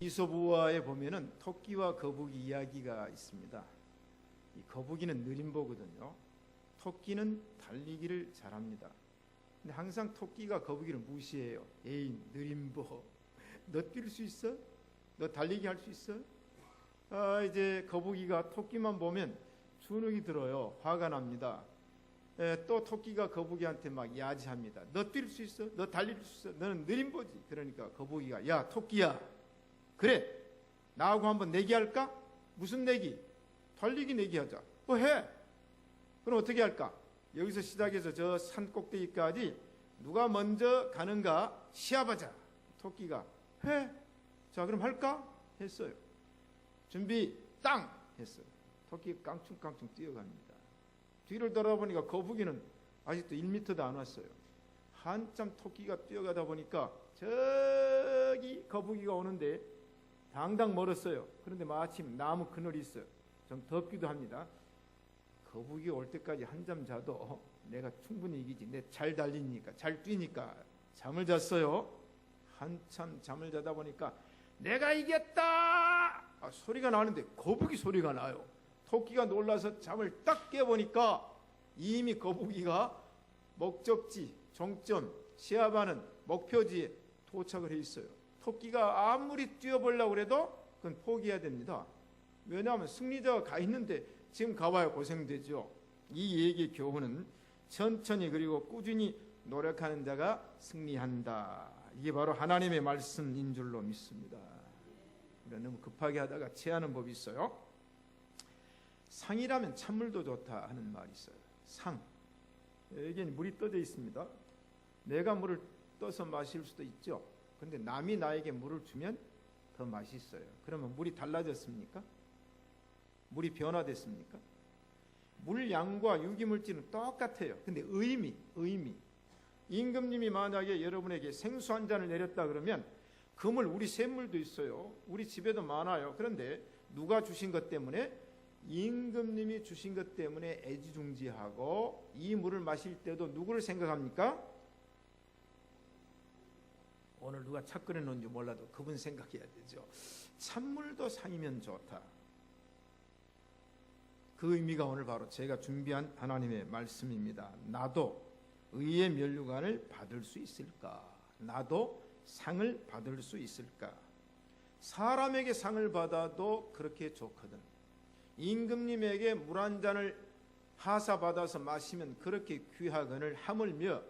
이솝우화에 보면은 토끼와 거북이 이야기가 있습니다. 이 거북이는 느림보거든요. 토끼는 달리기를 잘합니다. 근데 항상 토끼가 거북이를 무시해요. 에이 느림보, 너 뛸 수 있어? 너 달리기 할 수 있어? 이제 거북이가 토끼만 보면 주눅이 들어요. 화가 납니다. 또 토끼가 거북이한테 막 야지합니다. 너 뛸 수 있어? 너 달릴 수 있어? 너는 느림보지. 그러니까 거북이가 야 토끼야, 그래 나하고 한번 내기할까? 무슨 내기? 달리기 내기하자. 해. 그럼 어떻게 할까? 여기서 시작해서 저 산 꼭대기까지 누가 먼저 가는가 시합하자. 토끼가 해. 자 그럼 할까? 했어요. 준비 땅 했어요. 토끼가 깡충깡충 뛰어갑니다. 뒤를 돌아보니까 거북이는 아직도 1m도 안 왔어요. 한참 토끼가 뛰어가다 보니까 저기 거북이가 오는데 당당 멀었어요. 그런데 마침 나무 그늘이 있어요. 좀 덥기도 합니다. 거북이 올 때까지 한잠 자도 내가 충분히 이기지. 내 잘 달리니까, 잘 뛰니까. 잠을 잤어요. 한참 잠을 자다 보니까 내가 이겼다! 소리가 나는데 거북이 소리가 나요. 토끼가 놀라서 잠을 딱 깨보니까 이미 거북이가 목적지, 종점, 시합하는 목표지에 도착을 해 있어요. 토끼가 아무리 뛰어보려고 해도 그건 포기해야 됩니다. 왜냐하면 승리자가 가 있는데 지금 가봐야 고생되죠. 이 얘기의 교훈은 천천히 그리고 꾸준히 노력하는 자가 승리한다. 이게 바로 하나님의 말씀인 줄로 믿습니다. 너무 급하게 하다가 체하는 법이 있어요. 상이라면 찬물도 좋다 하는 말이 있어요. 상. 여기엔 물이 떠져 있습니다. 내가 물을 떠서 마실 수도 있죠. 그런데 남이 나에게 물을 주면 더 맛있어요. 그러면 물이 달라졌습니까? 물이 변화됐습니까? 물 양과 유기물질은 똑같아요. 근데 의미. 임금님이 만약에 여러분에게 생수 한 잔을 내렸다 그러면 그 물, 우리 샘물도 있어요. 우리 집에도 많아요. 그런데 누가 주신 것 때문에? 임금님이 주신 것 때문에 애지중지하고 이 물을 마실 때도 누구를 생각합니까? 오늘 누가 차 끓여놓은지 몰라도 그분 생각해야 되죠. 찬물도 상이면 좋다. 그 의미가 오늘 바로 제가 준비한 하나님의 말씀입니다. 나도 의의 면류관을 받을 수 있을까? 나도 상을 받을 수 있을까? 사람에게 상을 받아도 그렇게 좋거든. 임금님에게 물 한 잔을 하사받아서 마시면 그렇게 귀하거늘 하물며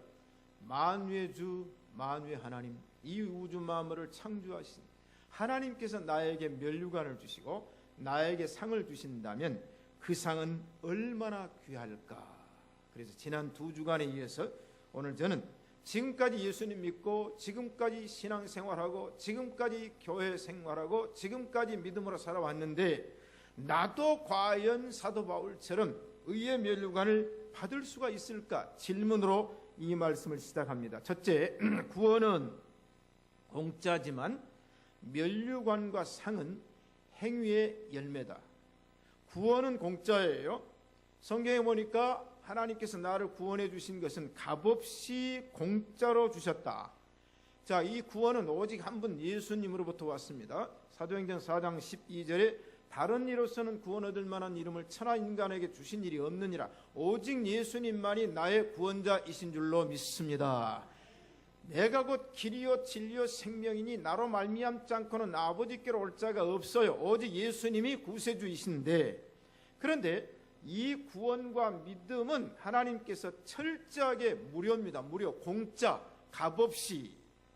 만유의 주 만유의 하나님, 이 우주 만물을 창조하신 하나님께서 나에게 면류관을 주시고 나에게 상을 주신다면 그 상은 얼마나 귀할까? 그래서 지난 2주간에 이어서 오늘 저는 지금까지 예수님 믿고 지금까지 신앙생활하고 지금까지 교회 생활하고 지금까지 믿음으로 살아왔는데 나도 과연 사도 바울처럼 의의 면류관을 받을 수가 있을까? 질문으로 이 말씀을 시작합니다. 첫째, 구원은 공짜지만 면류관과 상은 행위의 열매다. 구원은 공짜예요. 성경에 보니까 하나님께서 나를 구원해 주신 것은 값없이 공짜로 주셨다. 자, 이 구원은 오직 한 분 예수님으로부터 왔습니다. 사도행전 4장 12절에 다른 이로서는 구원 얻을 만한 이름을 천하 인간에게 주신 일이 없느니라. 오직 예수님만이 나의 구원자이신 줄로 믿습니다. 내가 곧 길이요 진리요 생명이니 나로 말미암지 않고는 아버지께로 올 자가 없어요. 오직 예수님이 구세주이신데, 그런데 이 구원과 믿음은 하나님께서 철저하게 무료입니다. 무료, 공짜, 값없이.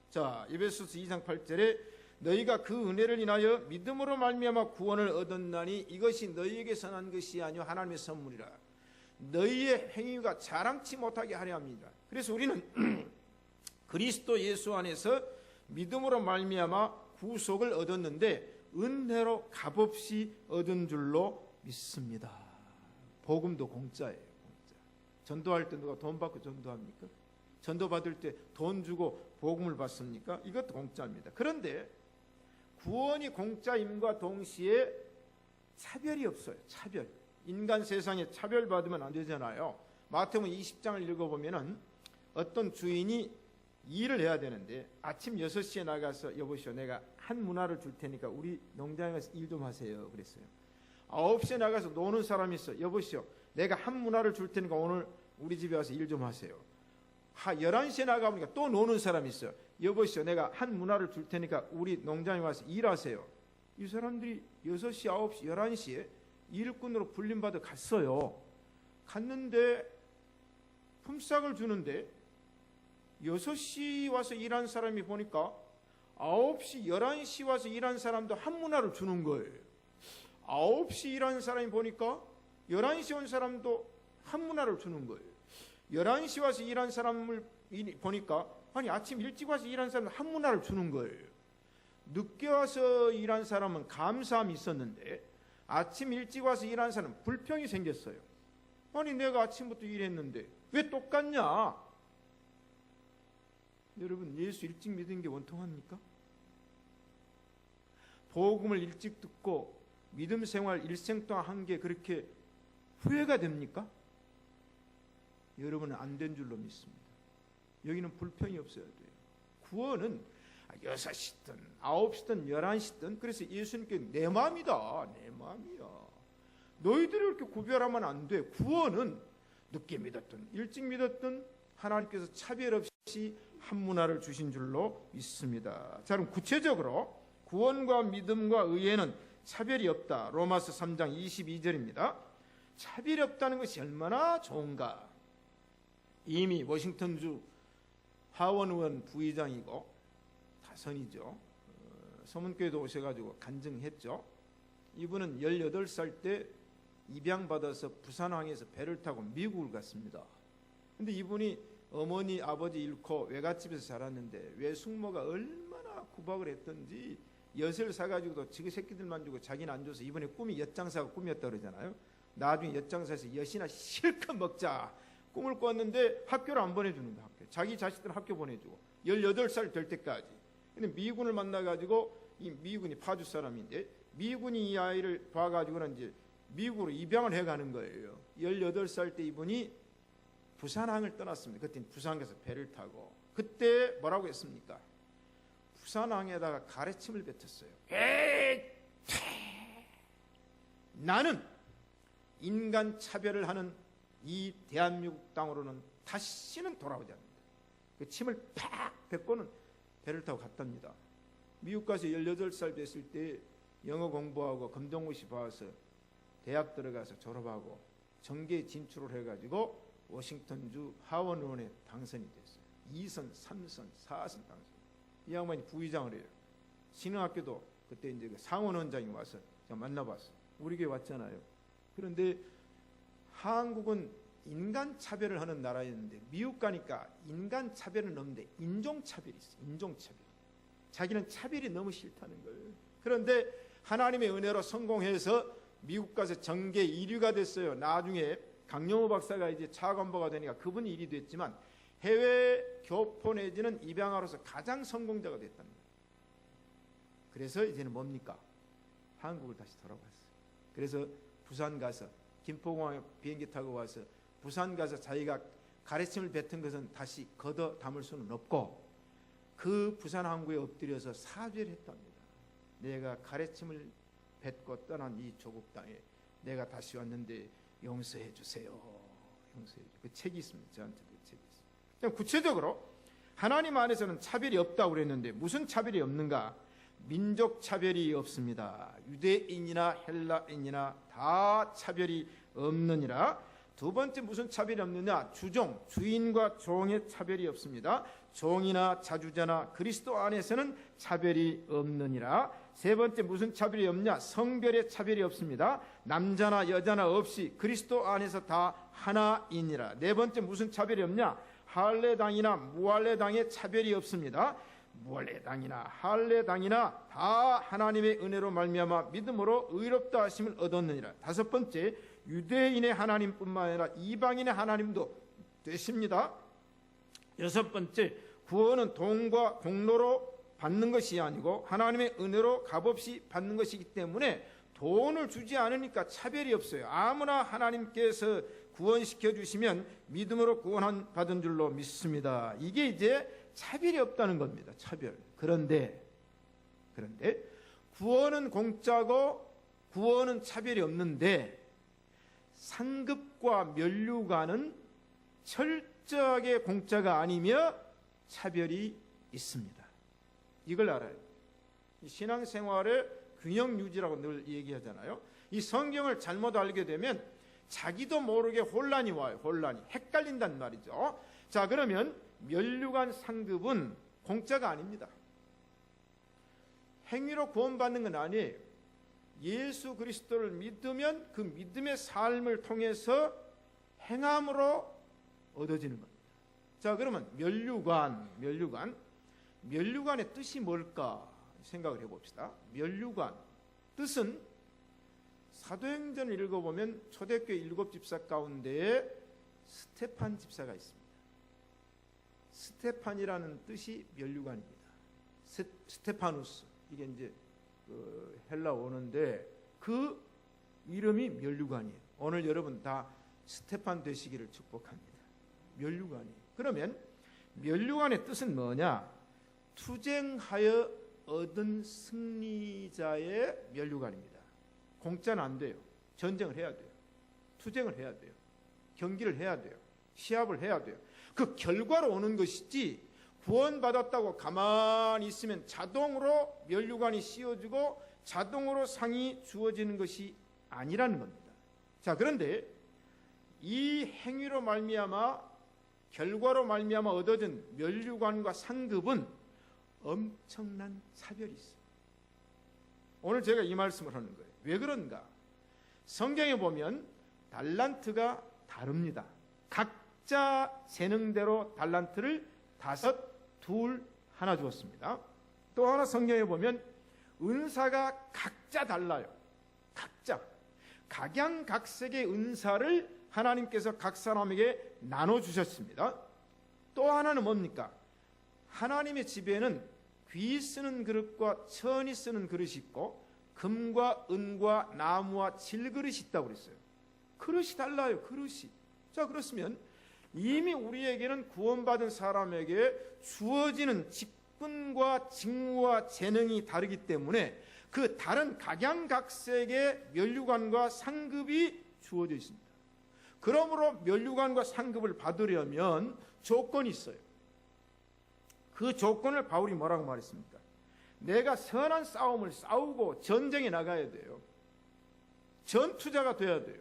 자, 에베소서 2장 8절에 너희가 그 은혜를 인하여 믿음으로 말미암아 구원을 얻었나니 이것이 너희에게서 난 것이 아니요 하나님의 선물이라. 너희의 행위가 자랑치 못하게 하려 합니다. 그래서 우리는 그리스도 예수 안에서 믿음으로 말미암아 구속을 얻었는데 은혜로 값없이 얻은 줄로 믿습니다. 복음도 공짜예요. 공짜. 전도할 때 누가 돈 받고 전도합니까? 전도 받을 때 돈 주고 복음을 받습니까? 이것도 공짜입니다. 그런데 구원이 공짜임과 동시에 차별이 없어요. 차별. 인간 세상에 차별받으면 안 되잖아요. 마태복음 20장을 읽어보면은 어떤 주인이 일을 해야 되는데 아침 6시에 나가서 여보시오 내가 한 문화를 줄 테니까 우리 농장에 가서 일 좀 하세요. 그랬어요. 9시에 나가서 노는 사람이 있어. 여보시오, 내가 한 문화를 줄 테니까 오늘 우리 집에 와서 일 좀 하세요. 11시에 나가보니까 또 노는 사람이 있어요. 여보시오, 내가 한 문화를 줄 테니까 우리 농장에 와서 일하세요. 이 사람들이 6시, 9시, 11시에 일꾼으로 불림받아 갔어요. 갔는데 품삯을 주는데 6시 와서 일한 사람이 보니까 9시, 11시 와서 일한 사람도 한 문화를 주는 거예요. 9시 일한 사람이 보니까 11시 온 사람도 한 문화를 주는 거예요. 11시 와서 일한 사람을 보니까 아니 아침 일찍 와서 일한 사람도 한 문화를 주는 거예요. 늦게 와서 일한 사람은 감사함이 있었는데 아침 일찍 와서 일한 사람은 불평이 생겼어요. 아니 내가 아침부터 일했는데 왜 똑같냐? 여러분, 예수 일찍 믿은 게 원통합니까? 복음을 일찍 듣고 믿음 생활 일생 동안 한 게 그렇게 후회가 됩니까? 여러분은 안 된 줄로 믿습니다. 여기는 불평이 없어야 돼요. 구원은 6시든 9시든 11시든 그래서 예수님께 내 마음이다. 내 마음이야. 너희들이 이렇게 구별하면 안 돼. 구원은 늦게 믿었든 일찍 믿었든 하나님께서 차별 없이 한 문화를 주신 줄로 믿습니다. 자, 그럼 구체적으로 구원과 믿음과 의에는 차별이 없다. 로마서 3장 22절입니다. 차별이 없다는 것이 얼마나 좋은가. 이미 워싱턴주 하원 의원 부의장이고 다선이죠. 서문교회도 오셔가지고 간증했죠. 이분은 18살 때 입양받아서 부산항에서 배를 타고 미국을 갔습니다. 근데 이분이 어머니 아버지 잃고 외갓집에서 자랐는데 외숙모가 얼마나 구박을 했던지 엿을 사가지고도 지그 새끼들만 주고 자기는 안 줘서 이번에 꿈이 엿장사가 꿈이었다 그러잖아요. 나중에 엿장사에서 엿이나 실컷 먹자 꿈을 꿨는데 학교를 안 보내주는데 자기 자식들 학교 보내주고 18살 될 때까지. 근데 미군을 만나가지고 이 미군이 파주 사람인데 미군이 이 아이를 봐가지고는 이제 미국으로 입양을 해가는 거예요. 18살 때 이분이 부산항을 떠났습니다. 그때 부산 가서 배를 타고 그때 뭐라고 했습니까? 부산항에다가 가래침을 뱉었어요. 나는 인간 차별을 하는 이 대한민국 땅으로는 다시는 돌아오지 않는다. 그 침을 팍 뱉고는 배를 타고 갔답니다. 미국 가서 18살 됐을 때 영어 공부하고 검정고시 봐서 대학 들어가서 졸업하고 정계 진출을 해가지고 워싱턴주 하원 의원에 당선이 됐어요. 2선, 3선, 4선 당선. 이 양반이 부의장을 해요. 신흥학교도 그때 이제 그 상원 원장이 와서 제가 만나봤어요. 우리 교회 왔잖아요. 그런데 한국은 인간 차별을 하는 나라였는데 미국 가니까 인간 차별은 없는데 인종 차별이 있어요. 인종 차별. 자기는 차별이 너무 싫다는 거예요. 그런데 하나님의 은혜로 성공해서 미국 가서 정계 1위가 됐어요. 나중에 강영호 박사가 이제 차관보가 되니까 그분이 1위 됐지만 해외 교포 내지는 입양아로서 가장 성공자가 됐다는 거예요. 그래서 이제는 뭡니까? 한국을 다시 돌아왔어요. 그래서 부산 가서 김포공항에 비행기 타고 와서 부산 가서 자기가 가래침을 뱉은 것은 다시 걷어 담을 수는 없고 그 부산 항구에 엎드려서 사죄를 했답니다. 내가 가래침을 뱉고 떠난 이 조국 땅에 내가 다시 왔는데 용서해 주세요. 용서해 주세요. 그 책이 있습니다. 저한테 그 책이 있습니다. 그냥 구체적으로 하나님 안에서는 차별이 없다고 그랬는데 무슨 차별이 없는가? 민족 차별이 없습니다. 유대인이나 헬라인이나 다 차별이 없느니라. 두 번째 무슨 차별이 없느냐? 주종, 주인과 종의 차별이 없습니다. 종이나 자주자나 그리스도 안에서는 차별이 없느니라. 세 번째 무슨 차별이 없냐? 성별의 차별이 없습니다. 남자나 여자나 없이 그리스도 안에서 다 하나이니라. 네 번째 무슨 차별이 없냐? 할례당이나 무할례당의 차별이 없습니다. 무할례당이나 할례당이나 다 하나님의 은혜로 말미암아 믿음으로 의롭다 하심을 얻었느니라. 다섯 번째 유대인의 하나님뿐만 아니라 이방인의 하나님도 되십니다. 여섯 번째 구원은 돈과 공로로 받는 것이 아니고 하나님의 은혜로 값없이 받는 것이기 때문에 돈을 주지 않으니까 차별이 없어요. 아무나 하나님께서 구원시켜 주시면 믿음으로 구원 받은 줄로 믿습니다. 이게 이제 차별이 없다는 겁니다. 차별. 그런데 그런데 구원은 공짜고 구원은 차별이 없는데 상급과 면류관은 철저하게 공짜가 아니며 차별이 있습니다. 이걸 알아요. 이 신앙생활의 균형 유지라고 늘 얘기하잖아요. 이 성경을 잘못 알게 되면 자기도 모르게 혼란이 와요. 혼란이. 헷갈린단 말이죠. 자, 그러면 면류관 상급은 공짜가 아닙니다. 행위로 구원받는 건 아니에요. 예수 그리스도를 믿으면 그 믿음의 삶을 통해서 행함으로 얻어지는 겁니다. 자, 그러면 면류관의 뜻이 뭘까 생각을 해봅시다. 면류관 뜻은 사도행전을 읽어보면 초대교회 7 집사 가운데에 스테판 집사가 있습니다. 스테판이라는 뜻이 면류관입니다. 스테파누스, 이게 이제 헬라어인데 그 이름이 면류관이에요. 오늘 여러분 다 스테판 되시기를 축복합니다. 면류관이. 그러면 면류관의 뜻은 뭐냐? 투쟁하여 얻은 승리자의 면류관입니다. 공짜는 안 돼요. 전쟁을 해야 돼요. 투쟁을 해야 돼요. 경기를 해야 돼요. 시합을 해야 돼요. 그 결과로 오는 것이지 구원받았다고 가만히 있으면 자동으로 면류관이 씌워지고 자동으로 상이 주어지는 것이 아니라는 겁니다. 자, 그런데 이 행위로 말미암아 결과로 말미암아 얻어진 면류관과 상급은 엄청난 차별이 있어요. 오늘 제가 이 말씀을 하는 거예요. 왜 그런가? 성경에 보면 달란트가 다릅니다. 각자 재능대로 달란트를 5, 2, 1 주었습니다. 또 하나 성경에 보면 은사가 각자 달라요. 각자. 각양각색의 은사를 하나님께서 각 사람에게 나눠주셨습니다. 또 하나는 뭡니까? 하나님의 집에는 귀 쓰는 그릇과 천이 쓰는 그릇이 있고 금과 은과 나무와 질그릇이 있다고 그랬어요. 그릇이 달라요. 그릇이. 자, 그렇으면 이미 우리에게는 구원받은 사람에게 주어지는 직분과 직무와 재능이 다르기 때문에 그 다른 각양각색의 면류관과 상급이 주어져 있습니다. 그러므로 면류관과 상급을 받으려면 조건이 있어요. 그 조건을 바울이 뭐라고 말했습니까? 내가 선한 싸움을 싸우고 전쟁에 나가야 돼요. 전투자가 돼야 돼요.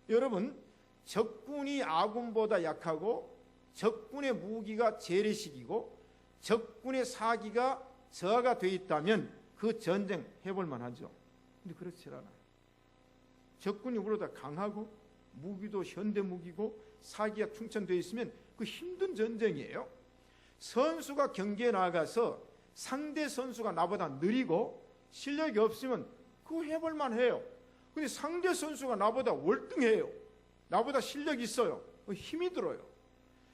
여러분, 적군이 아군보다 약하고 적군의 무기가 재래식이고 적군의 사기가 저하가 되어 있다면 그 전쟁 해볼 만하죠. 근데 그렇지 않아요. 적군이 우리보다 강하고 무기도 현대 무기고 사기가 충천되어 있으면 그 힘든 전쟁이에요. 선수가 경기에 나가서 상대 선수가 나보다 느리고 실력이 없으면 그거 해볼 만해요. 근데 상대 선수가 나보다 월등해요. 나보다 실력이 있어요. 힘이 들어요.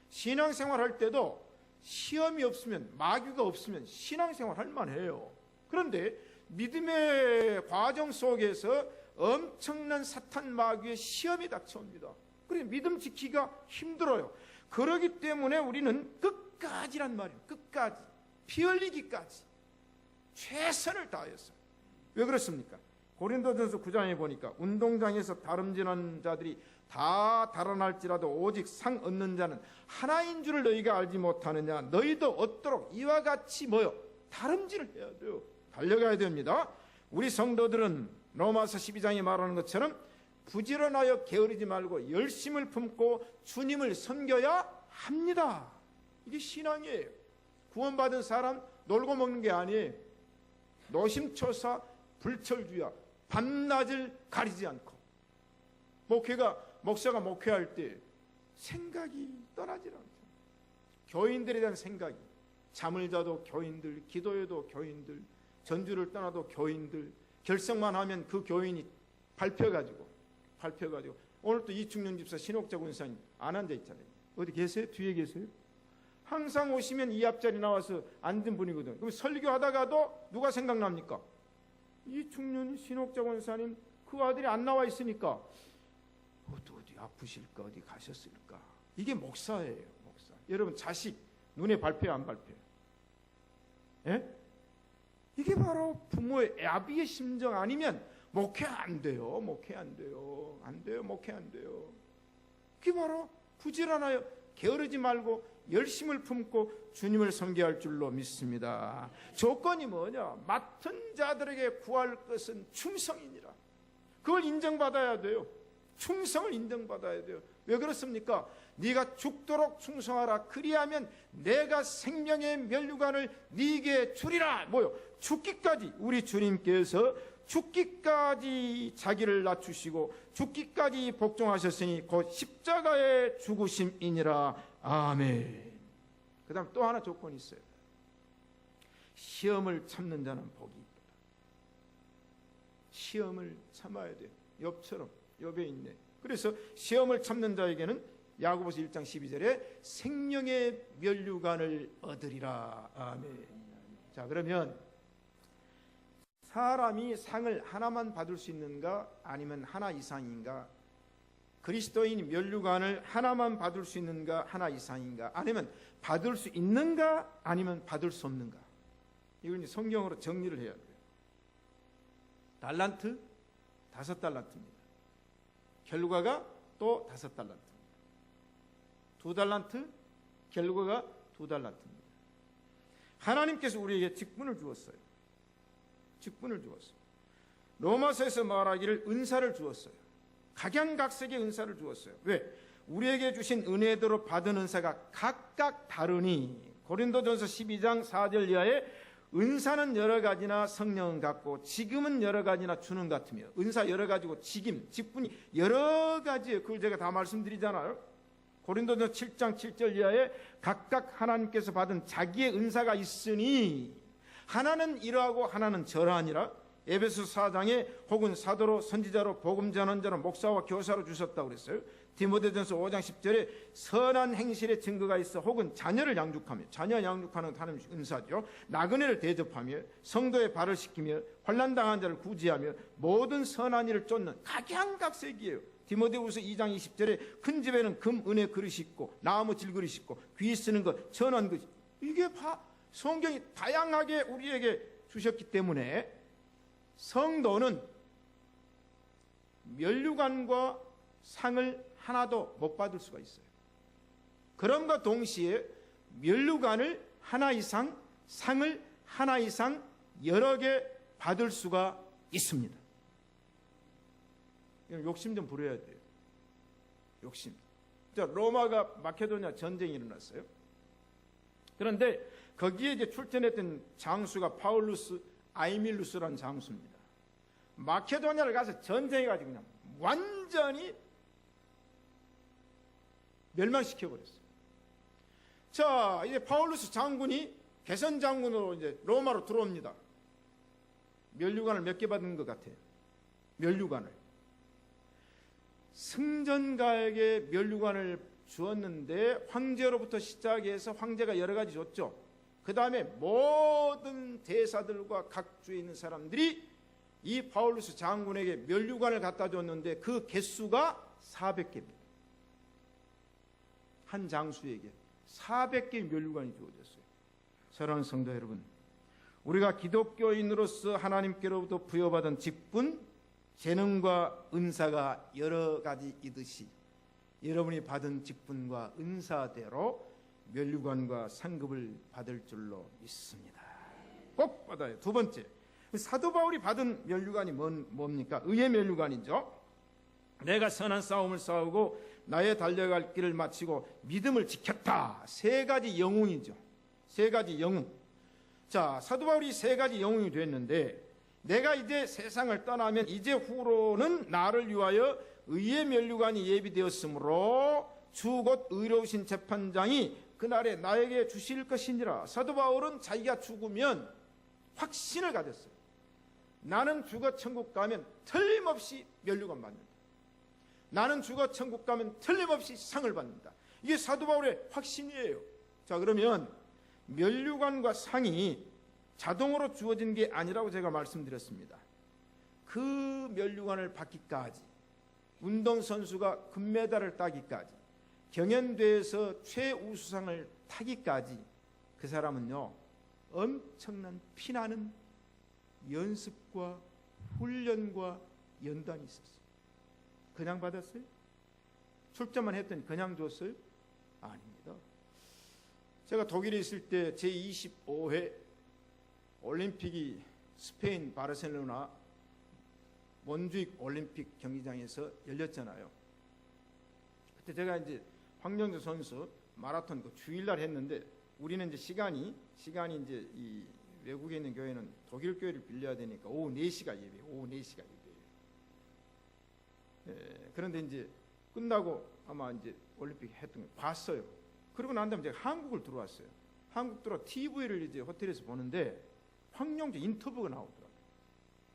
신앙생활 할 때도 시험이 없으면, 마귀가 없으면 신앙생활 할 만해요. 그런데 믿음의 과정 속에서 엄청난 사탄 마귀의 시험이 닥쳐옵니다. 그래서 믿음 지키기가 힘들어요. 그렇기 때문에 우리는 끝까지란 말이에요. 끝까지. 피 흘리기까지 최선을 다했어요. 왜 그렇습니까? 고린도전서 9장에 보니까 운동장에서 다름질하는 자들이 다 달아날지라도 오직 상 얻는 자는 하나인 줄을 너희가 알지 못하느냐. 너희도 얻도록 이와 같이 뭐요? 다름질을 해야 돼요. 달려가야 됩니다. 우리 성도들은 로마서 12장에 말하는 것처럼 부지런하여 게으르지 말고 열심을 품고 주님을 섬겨야 합니다. 이게 신앙이에요. 구원받은 사람 놀고 먹는 게 아니에요. 노심초사 불철주야 밤낮을 가리지 않고 목사가 목회할 때 생각이 떠나질 않죠. 교인들에 대한 생각이, 잠을 자도 교인들, 기도해도 교인들, 전주를 떠나도 교인들, 결석만 하면 그 교인이 밟혀가지고 오늘 또 이충년 집사 신옥자 권사님 안 앉아 있잖아요. 어디 계세요? 뒤에 계세요? 항상 오시면 이 앞자리 나와서 앉은 분이거든. 그럼 설교하다가도 누가 생각납니까? 이충년 신옥자 권사님 그 아들이 안 나와 있으니까 어디 아프실까, 어디 가셨을까. 이게 목사예요. 목사. 여러분 자식 눈에 밟혀요, 안 밟혀요? 예? 이게 바로 부모의 아비의 심정 아니면 목회 안 돼요. 목회 안 돼요. 안 돼요. 목회 안 돼요. 그게 바로 부지런하여 게으르지 말고 열심을 품고 주님을 섬겨할 줄로 믿습니다. 조건이 뭐냐? 맡은 자들에게 구할 것은 충성이니라. 그걸 인정받아야 돼요. 충성을 인정받아야 돼요. 왜 그렇습니까? 네가 죽도록 충성하라. 그리하면 내가 생명의 면류관을 네게 주리라. 뭐요? 죽기까지 우리 주님께서 죽기까지 자기를 낮추시고 죽기까지 복종하셨으니 곧 십자가의 죽으심이니라. 아멘. 그 다음 또 하나 조건이 있어요. 시험을 참는 자는 복이 있다. 시험을 참아야 돼요. 욥처럼. 욥에 있네. 그래서 시험을 참는 자에게는 야고보서 1장 12절에 생명의 면류관을 얻으리라. 아멘. 자, 그러면 사람이 상을 하나만 받을 수 있는가 아니면 하나 이상인가? 그리스도인 면류관을 하나만 받을 수 있는가 하나 이상인가? 아니면 받을 수 있는가 아니면 받을 수 없는가? 이건 성경으로 정리를 해야 돼요. 달란트 5달란트입니다. 결과가 또 5달란트. 2달란트 결과가 2달란트입니다. 하나님께서 우리에게 직분을 주었어요. 직분을 주었어요. 로마서에서 말하기를 은사를 주었어요. 각양각색의 은사를 주었어요. 왜? 우리에게 주신 은혜대로 받은 은사가 각각 다르니 고린도전서 12장 4절 이하에 은사는 여러 가지나 성령은 같고 직임은 여러 가지나 주는 같으며 은사 여러 가지고 직분이 여러 가지예요. 그걸 제가 다 말씀드리잖아요. 고린도전서 7장 7절 이하에 각각 하나님께서 받은 자기의 은사가 있으니 하나는 이러하고 하나는 저러하니라. 에베소서 4장에 혹은 사도로 선지자로 복음 전환자로 목사와 교사로 주셨다고 그랬어요. 디모데전서 5장 10절에 선한 행실의 증거가 있어 혹은 자녀를 양육하며 자녀 양육하는 하나님 은사죠. 나그네를 대접하며 성도의 발을 씻기며 환난당한 자를 구제하며 모든 선한 일을 쫓는 각양각색이에요. 디모데후서 2장 20절에 큰 집에는 금, 은의 그릇이 있고 나무 질그릇이 있고 귀 쓰는 것, 천한 것. 이게 성경이 다양하게 우리에게 주셨기 때문에 성도는 면류관과 상을 하나도 못 받을 수가 있어요. 그럼과 동시에 면류관을 하나 이상, 상을 하나 이상 여러 개 받을 수가 있습니다. 욕심 좀 부려야 돼요. 욕심. 자, 로마가 마케도니아 전쟁이 일어났어요. 그런데 거기에 이제 출전했던 장수가 파울루스 아이밀루스라는 장수입니다. 마케도니아를 가서 전쟁해가지고 그냥 완전히 멸망시켜버렸어요. 자, 이제 파울루스 장군이 개선 장군으로 이제 로마로 들어옵니다. 면류관을 몇 개 받은 것 같아요. 면류관을. 승전가에게 면류관을 주었는데 황제로부터 시작해서 황제가 여러 가지 줬죠. 그 다음에 모든 대사들과 각 주에 있는 사람들이 이 파울루스 장군에게 면류관을 갖다 줬는데 그 개수가 400개입니다. 한 장수에게 400개의 면류관이 주어졌어요. 사랑하는 성도 여러분, 우리가 기독교인으로서 하나님께로부터 부여받은 직분, 재능과 은사가 여러 가지이듯이 여러분이 받은 직분과 은사대로 면류관과 상급을 받을 줄로 믿습니다. 꼭 받아요. 두 번째, 사도 바울이 받은 면류관이 뭡니까? 의의 면류관이죠. 내가 선한 싸움을 싸우고 나의 달려갈 길을 마치고 믿음을 지켰다. 세 가지 영웅이죠. 세 가지 영웅. 자, 사도 바울이 세 가지 영웅이 됐는데 내가 이제 세상을 떠나면 이제 후로는 나를 위하여 의의 면류관이 예비되었으므로 주 곧 의로우신 재판장이 그날에 나에게 주실 것이니라. 사도 바울은 자기가 죽으면 확신을 가졌어요. 나는 죽어 천국 가면 틀림없이 면류관 받는다. 나는 죽어 천국 가면 틀림없이 상을 받는다. 이게 사도 바울의 확신이에요. 자, 그러면 면류관과 상이 자동으로 주어진 게 아니라고 제가 말씀드렸습니다. 그 면류관을 받기까지, 운동선수가 금메달을 따기까지, 경연대회에서 최우수상을 타기까지 그 사람은요 엄청난 피나는 연습과 훈련과 연단이 있었어요. 그냥 받았어요? 출전만 했더니 그냥 줬어요? 아닙니다. 제가 독일에 있을 때 제25회 올림픽이 스페인 바르셀로나 몬주익 올림픽 경기장에서 열렸잖아요. 그때 제가 이제 황영조 선수 마라톤 그 주일날 했는데, 우리는 이제 시간이 이제 이 외국에 있는 교회는 독일 교회를 빌려야 되니까 오후 4시가 예배, 오후 4시가 예배예요. 그런데 이제 끝나고 아마 이제 올림픽 했던 거 봤어요. 그러고 난 다음에 제가 한국을 들어왔어요. 한국 들어와 TV를 이제 호텔에서 보는데 황영조 인터뷰가 나오더라고요.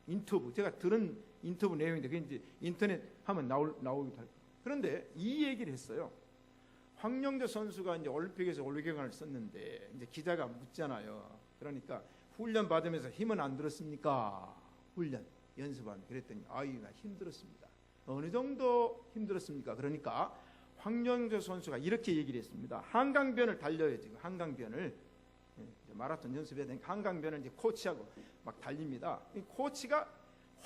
인터뷰, 제가 들은 인터뷰 내용인데 그게 이제 인터넷 하면 나오기도 할 거예요. 그런데 이 얘기를 했어요. 황영조 선수가 이제 올림픽에서 올리경을 썼는데 이제 기자가 묻잖아요. 그러니까 훈련 받으면서 힘은 안 들었습니까? 훈련 연습하면. 그랬더니 아유, 나 힘들었습니다. 어느 정도 힘들었습니까? 그러니까 황영조 선수가 이렇게 얘기를 했습니다. 한강변을 달려요. 지금 한강변을 마라톤 연습해야 되니까 한강변을 이제 코치하고 막 달립니다. 이 코치가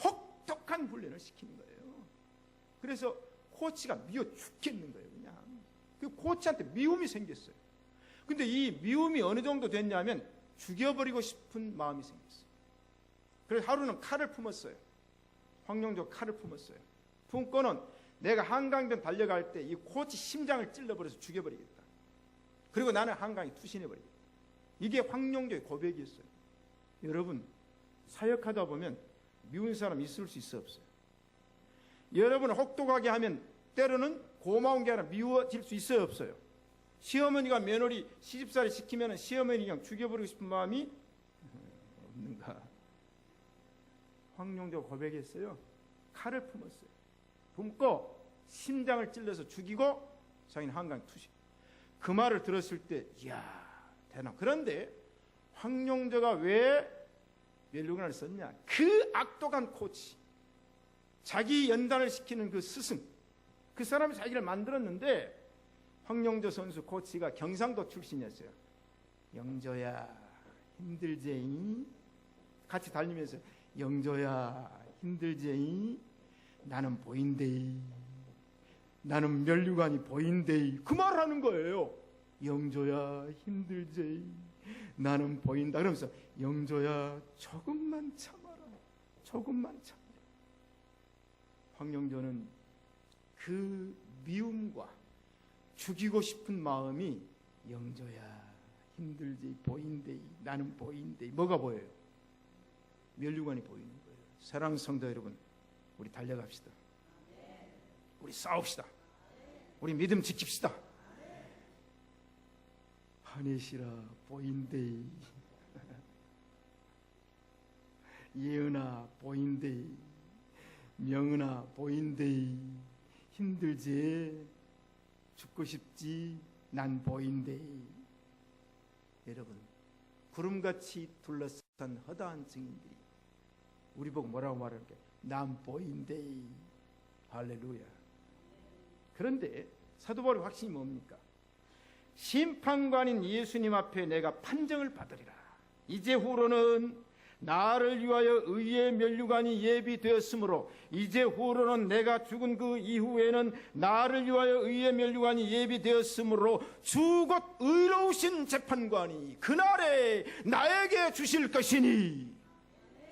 혹독한 훈련을 시키는 거예요. 그래서 코치가 미워 죽겠는 거예요. 그냥 그 코치한테 미움이 생겼어요. 근데 이 미움이 어느 정도 됐냐면 죽여버리고 싶은 마음이 생겼어요. 그래서 하루는 칼을 품었어요. 황영조 칼을 품었어요. 품고는 내가 한강변 달려갈 때 이 코치 심장을 찔러버려서 죽여버리겠다. 그리고 나는 한강에 투신해버리겠다. 이게 황영조의 고백이었어요. 여러분, 사역하다 보면 미운 사람 있을 수 있어 없어요? 여러분 혹독하게 하면 때로는 고마운 게 아니라 미워질 수 있어요 없어요? 시어머니가 며느리 시집살이 시키면 시어머니 그냥 죽여버리고 싶은 마음이 없는가? 황영조가 고백했어요. 칼을 품었어요. 품고 심장을 찔러서 죽이고 자기는 한강 투신. 그 말을 들었을 때 이야 대단. 그런데 황영조가 왜 멸류관을 썼냐? 그 악독한 코치, 자기 연단을 시키는 그 스승, 그 사람이 자기를 만들었는데 황영조 선수 코치가 경상도 출신이었어요. 영조야 힘들제이, 같이 달리면서 영조야 힘들제이, 나는 보인대이, 나는 멸류관이 보인대이, 그 말을 하는 거예요. 영조야 힘들제이, 나는 보인다. 그러면서 영조야 조금만 참아라, 조금만 참아라. 황영조는 그 미움과 죽이고 싶은 마음이 영조야 힘들지 보인대이, 나는 보인대이. 뭐가 보여요? 멸류관이 보이는 거예요. 사랑하는 성도 여러분, 우리 달려갑시다. 우리 싸웁시다. 우리 믿음 지킵시다. 하넷이라 보인대이, 예은아 보인대이, 명은아 보인대이, 힘들지, 죽고 싶지, 난 보인대이. 여러분, 구름같이 둘러싼 허다한 증인들이 우리 보고 뭐라고 말할까요? 난 보인대이. 할렐루야. 그런데 사도 바울의 확신이 뭡니까? 심판관인 예수님 앞에 내가 판정을 받으리라. 이제 후로는 나를 위하여 의의 멸류관이 예비되었으므로, 이제 후로는 내가 죽은 그 이후에는 나를 위하여 의의 멸류관이 예비되었으므로 주 곧 의로우신 재판관이 그날에 나에게 주실 것이니.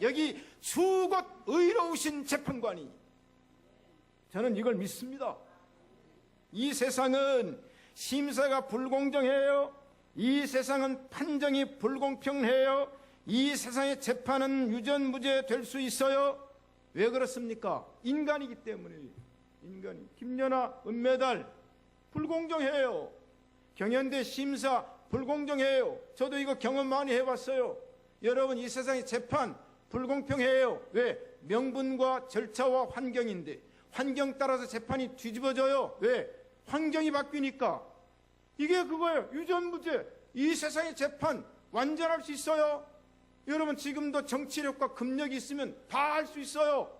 여기 주 곧 의로우신 재판관이, 저는 이걸 믿습니다. 이 세상은 심사가 불공정해요. 이 세상은 판정이 불공평해요. 이 세상의 재판은 유전무죄 될 수 있어요. 왜 그렇습니까? 인간이기 때문에. 인간이. 김연아 은메달 불공정해요. 경연대 심사 불공정해요. 저도 이거 경험 많이 해봤어요. 여러분, 이 세상의 재판 불공평해요. 왜? 명분과 절차와 환경인데 환경 따라서 재판이 뒤집어져요. 왜? 환경이 바뀌니까. 이게 그거예요. 유전무죄. 이 세상의 재판 완전할 수 있어요. 여러분, 지금도 정치력과 금력이 있으면 다 할 수 있어요.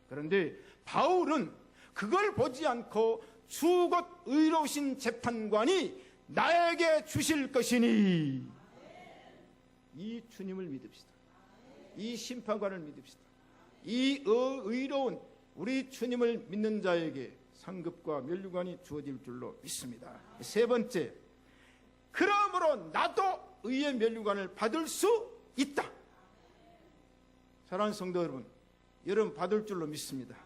그런데 바울은 그걸 보지 않고 주 곧 의로우신 재판관이 나에게 주실 것이니, 이 주님을 믿읍시다. 이 심판관을 믿읍시다. 이 의로운 우리 주님을 믿는 자에게 상급과 면류관이 주어질 줄로 믿습니다. 세 번째, 그러므로 나도 의의 면류관을 받을 수 있다. 사랑하는 성도 여러분 받을 줄로 믿습니다.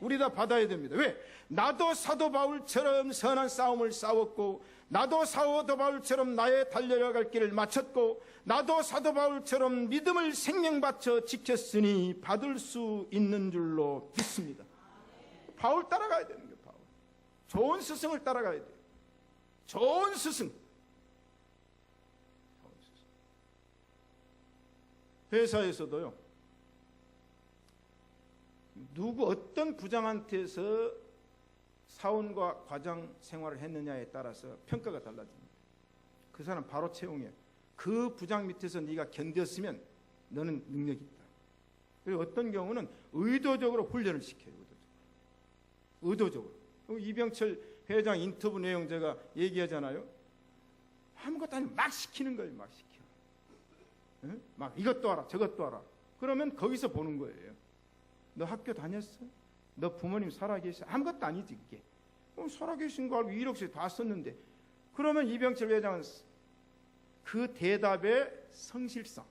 우리 다 받아야 됩니다. 왜? 나도 사도 바울처럼 선한 싸움을 싸웠고, 나도 사도 바울처럼 나의 달려갈 길을 마쳤고, 나도 사도 바울처럼 믿음을 생명 바쳐 지켰으니 받을 수 있는 줄로 믿습니다. 바울 따라가야 되는 거예요. 바울. 좋은 스승을 따라가야 돼요. 좋은 스승. 회사에서도요, 누구 어떤 부장한테서 사원과 과장 생활을 했느냐에 따라서 평가가 달라집니다. 그 사람 바로 채용해요. 그 부장 밑에서 네가 견뎠으면 너는 능력이 있다. 그리고 어떤 경우는 의도적으로 훈련을 시켜요. 의도적으로. 이병철 회장 인터뷰 내용 제가 얘기하잖아요. 아무것도 아니고 막 시키는 거예요. 막 시켜. 응? 막 이것도 알아 저것도 알아. 그러면 거기서 보는 거예요. 너 학교 다녔어? 너 부모님 살아계셔? 아무것도 아니지 그게. 살아계신 거 알고 이력서에 다 썼는데. 그러면 이병철 회장은 그 대답의 성실성,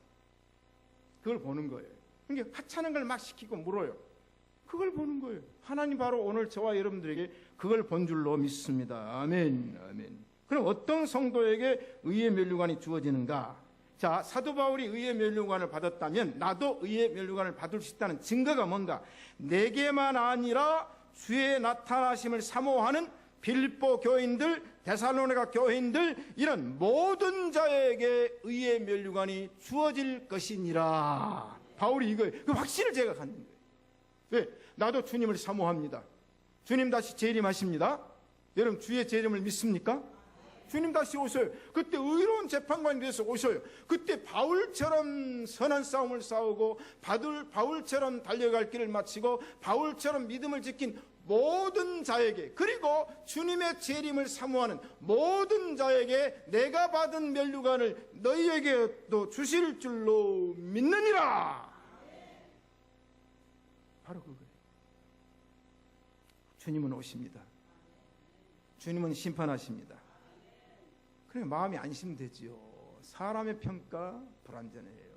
그걸 보는 거예요. 그러니까 하찮은 걸 막 시키고 물어요. 그걸 보는 거예요. 하나님 바로 오늘 저와 여러분들에게 그걸 본 줄로 믿습니다. 아멘. 아멘. 그럼 어떤 성도에게 의의 면류관이 주어지는가? 자, 사도 바울이 의의 면류관을 받았다면 나도 의의 면류관을 받을 수 있다는 증거가 뭔가? 내게만 아니라 주의 나타나심을 사모하는 빌립보 교인들, 데살로니가 교인들, 이런 모든 자에게 의의 면류관이 주어질 것이니라. 바울이 이거예요. 그 확신을 제가 갖는 거예요. 왜? 나도 주님을 사모합니다. 주님 다시 재림하십니다. 여러분 주의 재림을 믿습니까? 주님 다시 오셔요. 그때 의로운 재판관이 돼서 오셔요. 그때 바울처럼 선한 싸움을 싸우고 바울처럼 달려갈 길을 마치고 바울처럼 믿음을 지킨 모든 자에게, 그리고 주님의 재림을 사모하는 모든 자에게 내가 받은 면류관을 너희에게도 주실 줄로 믿느니라. 바로 그거예요. 주님은 오십니다. 주님은 심판하십니다. 그래 마음이 안심되지요. 사람의 평가 불완전해요.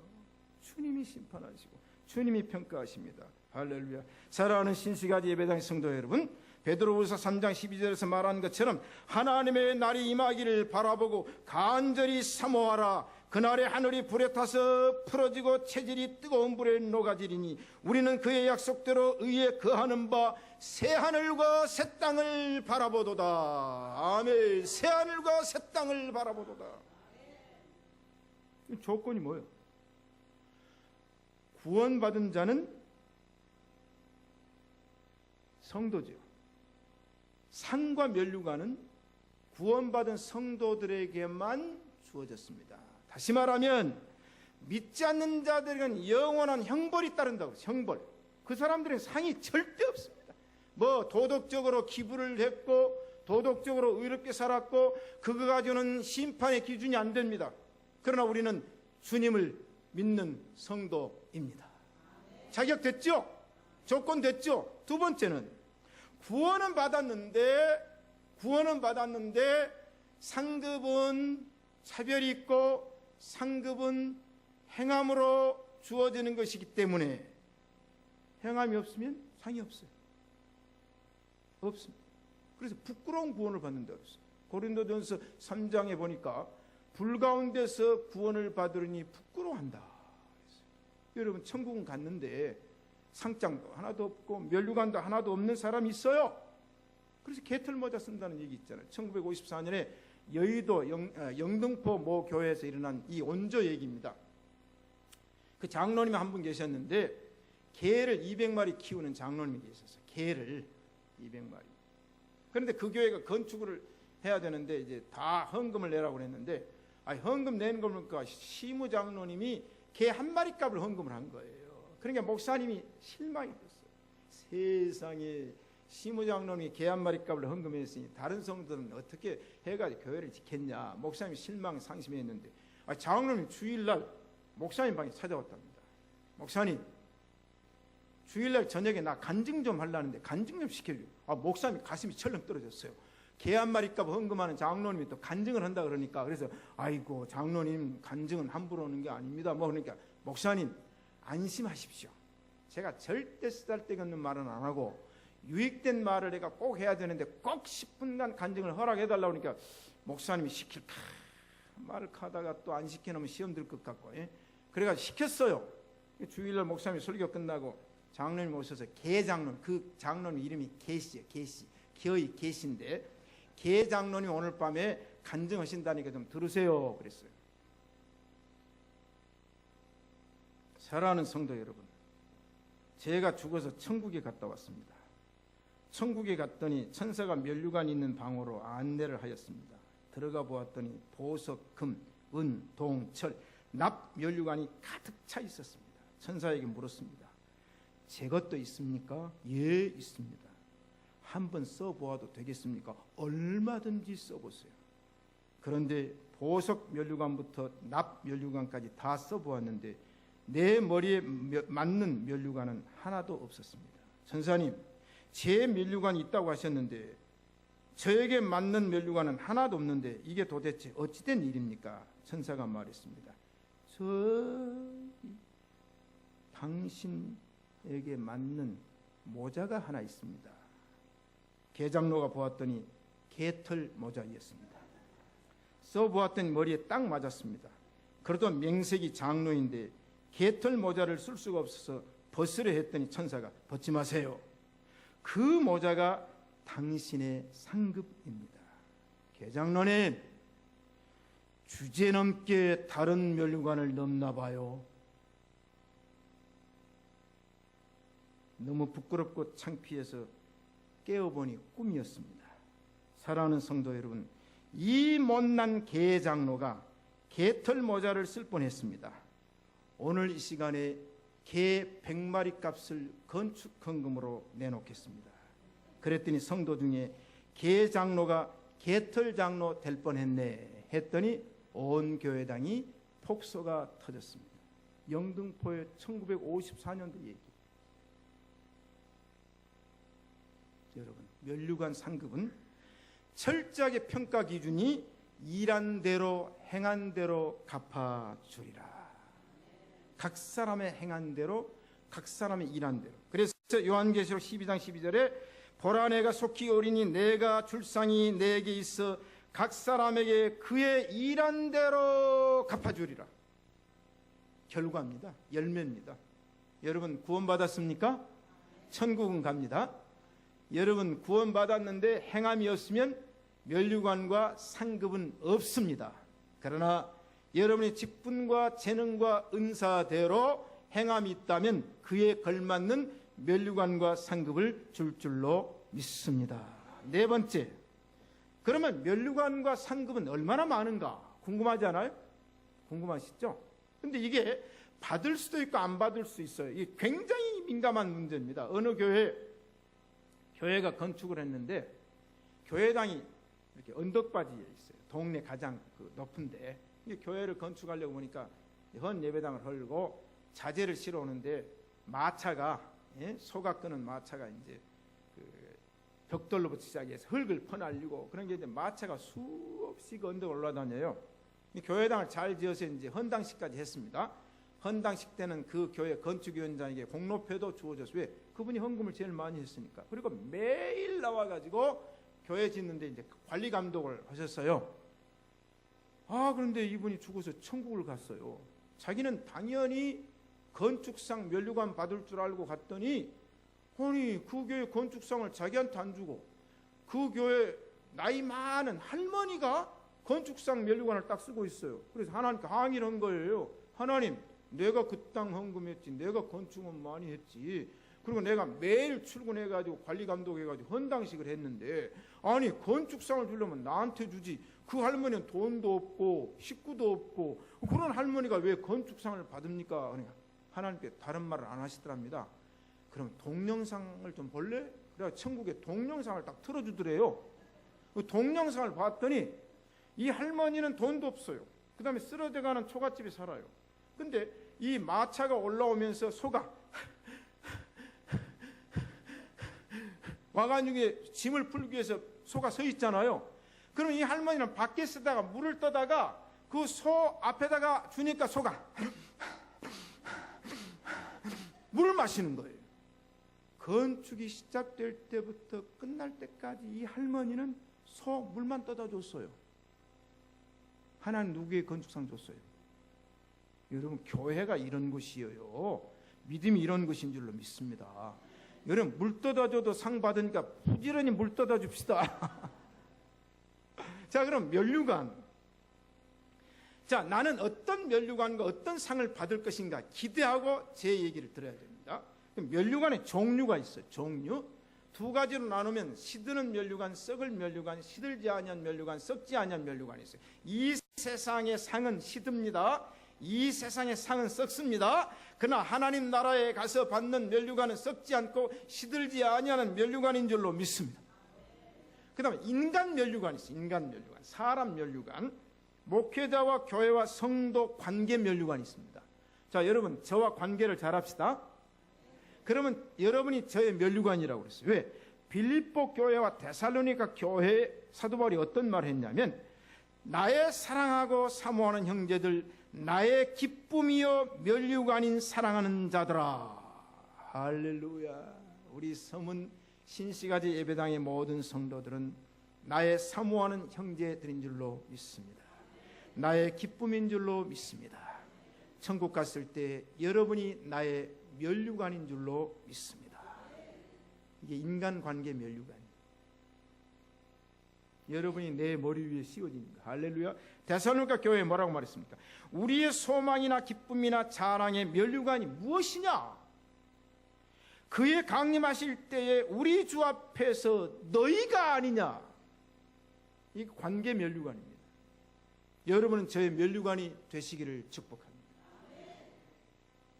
주님이 심판하시고 주님이 평가하십니다. 할렐루야. 사랑하는 신시가지 예배당 성도 여러분, 베드로후서 3장 12절에서 말한 것처럼 하나님의 날이 임하기를 바라보고 간절히 사모하라. 그날에 하늘이 불에 타서 풀어지고 체질이 뜨거운 불에 녹아지리니 우리는 그의 약속대로 의에 거하는 바 새하늘과 새 땅을 바라보도다. 아멘. 새하늘과 새 땅을 바라보도다. 조건이 뭐예요? 구원받은 자는 성도죠. 상과 면류관은 구원받은 성도들에게만 주어졌습니다. 다시 말하면 믿지 않는 자들에게는 영원한 형벌이 따른다고. 형벌. 그 사람들은 상이 절대 없습니다. 뭐 도덕적으로 기부를 했고 도덕적으로 의롭게 살았고 그거 가지고는 심판의 기준이 안 됩니다. 그러나 우리는 주님을 믿는 성도입니다. 자격 됐죠? 조건 됐죠? 두 번째는 구원은 받았는데 상급은 차별이 있고 상급은 행함으로 주어지는 것이기 때문에 행함이 없으면 상이 없어요. 없습니다. 그래서 부끄러운 구원을 받는다고 했어요. 고린도전서 3장에 보니까 불 가운데서 구원을 받으니 부끄러워한다. 여러분 천국은 갔는데 상장도 하나도 없고 면류관도 하나도 없는 사람이 있어요. 그래서 개털모자 쓴다는 얘기 있잖아요. 1954년에 여의도 영등포 모 교회에서 일어난 이 원조 얘기입니다. 그 장로님이 한 분 계셨는데 개를 200마리 키우는 장로님이 계셨어요. 개를 200마리. 그런데 그 교회가 건축을 해야 되는데 이제 다 헌금을 내라고 했는데 헌금 내는 걸 보니까 시무 장로님이 개 한 마리 값을 헌금을 한 거예요. 그러니까 목사님이 실망이 됐어요. 세상에 시무 장로님이 개 한 마리 값을 헌금했으니 다른 성도들은 어떻게 해가지고 교회를 지켰냐. 목사님이 실망 상심했는데 장로님이 주일날 목사님 방에 찾아왔답니다. 목사님, 주일날 저녁에 나 간증 좀 하려는데 간증 좀 시켜줘. 목사님 가슴이 철렁 떨어졌어요. 개 한 마리값 헌금하는 장로님이 또 간증을 한다 그러니까, 그래서 아이고 장로님 간증은 함부로 하는 게 아닙니다. 그러니까 목사님 안심하십시오. 제가 절대 쓰잘데없는 말은 안 하고 유익된 말을 내가 꼭 해야 되는데 꼭 10분간 간증을 허락해달라고 그러니까 목사님이 시킬까 말을 하다가 또 안 시켜놓으면 시험 들 것 같고, 그래가지고 시켰어요. 주일날 목사님이 설교 끝나고 장로님 오셔서 개장로님, 그 장로님 이름이 계시예요. 계시, 기어이 계시인데 개장로님 오늘 밤에 간증하신다니까 좀 들으세요 그랬어요. 사랑하는 성도 여러분, 제가 죽어서 천국에 갔다 왔습니다. 천국에 갔더니 천사가 면류관 있는 방으로 안내를 하였습니다. 들어가 보았더니 보석, 금, 은, 동, 철, 납 면류관이 가득 차 있었습니다. 천사에게 물었습니다. 제 것도 있습니까? 예, 있습니다. 한번 써보아도 되겠습니까? 얼마든지 써보세요. 그런데 보석 면류관부터 납 면류관까지 다 써보았는데 내 머리에 맞는 면류관은 하나도 없었습니다. 천사님, 제 면류관이 있다고 하셨는데 저에게 맞는 면류관은 하나도 없는데 이게 도대체 어찌된 일입니까? 천사가 말했습니다. 당신에게 맞는 모자가 하나 있습니다. 개장로가 보았더니 개털 모자였습니다. 써보았더니 머리에 딱 맞았습니다. 그래도 명색이 장로인데 개털 모자를 쓸 수가 없어서 벗으려 했더니 천사가 벗지 마세요. 그 모자가 당신의 상급입니다. 개장로님, 주제넘게 다른 면류관을 넘나 봐요. 너무 부끄럽고 창피해서 깨어보니 꿈이었습니다. 사랑하는 성도 여러분, 이 못난 개장로가 개털 모자를 쓸 뻔했습니다. 오늘 이 시간에 개 100마리 값을 건축헌금으로 내놓겠습니다. 그랬더니 성도 중에 개장로가 개털장로 될 뻔했네 했더니 온 교회당이 폭소가 터졌습니다. 영등포의 1954년도 얘기. 여러분, 면류관 상급은 철저하게 평가 기준이 일한 대로 행한 대로 갚아주리라. 각 사람의 행한 대로, 각 사람의 일한 대로. 그래서 요한계시록 12장 12절에 보라, 내가 속히 오리니 내가 줄상이 내게 있어 각 사람에게 그의 일한 대로 갚아주리라. 결과입니다. 열매입니다. 여러분 구원받았습니까? 천국은 갑니다. 여러분 구원받았는데 행함이 없으면 면류관과 상급은 없습니다. 그러나 여러분의 직분과 재능과 은사대로 행함이 있다면 그에 걸맞는 면류관과 상급을 줄 줄로 믿습니다. 네 번째, 그러면 면류관과 상급은 얼마나 많은가 궁금하지 않아요? 궁금하시죠? 근데 이게 받을 수도 있고 안 받을 수 있어요. 이게 굉장히 민감한 문제입니다. 어느 교회가 건축을 했는데 교회당이 이렇게 언덕바지에 있어요. 동네 가장 높은데 교회를 건축하려고 보니까 헌 예배당을 헐고 자재를 실어 오는데 마차가, 소가 끄는 마차가 이제 벽돌로부터 시작해서 흙을 퍼날리고 그런 게 이제 마차가 수없이 그 언덕을 올라다녀요. 교회당을 잘 지어서 이제 헌당식까지 했습니다. 헌당식 때는 그 교회 건축위원장에게 공로표도 주어졌어요. 왜? 그분이 헌금을 제일 많이 했으니까. 그리고 매일 나와가지고 교회 짓는데 이제 관리 감독을 하셨어요. 그런데 이분이 죽어서 천국을 갔어요. 자기는 당연히 건축상 면류관 받을 줄 알고 갔더니 아니 그 교회 건축상을 자기한테 안 주고 그 교회 나이 많은 할머니가 건축상 면류관을 딱 쓰고 있어요. 그래서 하나님께 항의를 한 거예요. 하나님, 내가 그 땅 헌금했지, 내가 건축은 많이 했지, 그리고 내가 매일 출근해가지고 관리감독해가지고 헌당식을 했는데 아니 건축상을 주려면 나한테 주지, 그 할머니는 돈도 없고 식구도 없고 그런 할머니가 왜 건축상을 받습니까? 그러니까 하나님께 다른 말을 안 하시더랍니다. 그럼 동영상을 좀 볼래? 그래서 천국에 동영상을 딱 틀어주더래요. 그 동영상을 봤더니 이 할머니는 돈도 없어요. 그 다음에 쓰러져가는 초가집에 살아요. 근데 이 마차가 올라오면서 소가 와가지고 짐을 풀기 위해서 소가 서 있잖아요. 그러면 이 할머니는 밖에 쓰다가 물을 떠다가 그 소 앞에다가 주니까 소가 물을 마시는 거예요. 건축이 시작될 때부터 끝날 때까지 이 할머니는 소 물만 떠다 줬어요. 하나님 누구에게 건축상 줬어요? 여러분, 교회가 이런 곳이에요. 믿음이 이런 것인 줄로 믿습니다. 여러분, 물 떠다 줘도 상 받으니까 부지런히 물 떠다 줍시다. 자, 그럼 면류관. 자, 나는 어떤 면류관과 어떤 상을 받을 것인가 기대하고 제 얘기를 들어야 됩니다. 면류관에 종류가 있어요. 종류 두 가지로 나누면 시드는 면류관, 썩을 면류관, 시들지 아니한 면류관, 썩지 아니한 면류관이 있어요. 이 세상의 상은 시듭니다. 이 세상의 상은 썩습니다. 그러나 하나님 나라에 가서 받는 면류관은 썩지 않고 시들지 아니하는 면류관인 줄로 믿습니다. 그 다음에 인간 면류관이 있어요. 인간 면류관, 사람 면류관, 목회자와 교회와 성도 관계 면류관이 있습니다. 자, 여러분, 저와 관계를 잘합시다. 그러면 여러분이 저의 면류관이라고 그랬어요. 왜? 빌립보 교회와 데살로니가 교회에 사도 바울이 어떤 말을 했냐면, 나의 사랑하고 사모하는 형제들, 나의 기쁨이여 면류관인 사랑하는 자들아. 할렐루야. 우리 섬은 신시가지 예배당의 모든 성도들은 나의 사모하는 형제들인 줄로 믿습니다. 나의 기쁨인 줄로 믿습니다. 천국 갔을 때 여러분이 나의 면류관인 줄로 믿습니다. 이게 인간관계 면류관. 여러분이 내 머리 위에 씌워지는 거. 할렐루야. 데살로니가 교회에 뭐라고 말했습니까? 우리의 소망이나 기쁨이나 자랑의 면류관이 무엇이냐? 그의 강림하실 때에 우리 주 앞에서 너희가 아니냐? 이 관계 면류관입니다. 여러분은 저의 면류관이 되시기를 축복합니다.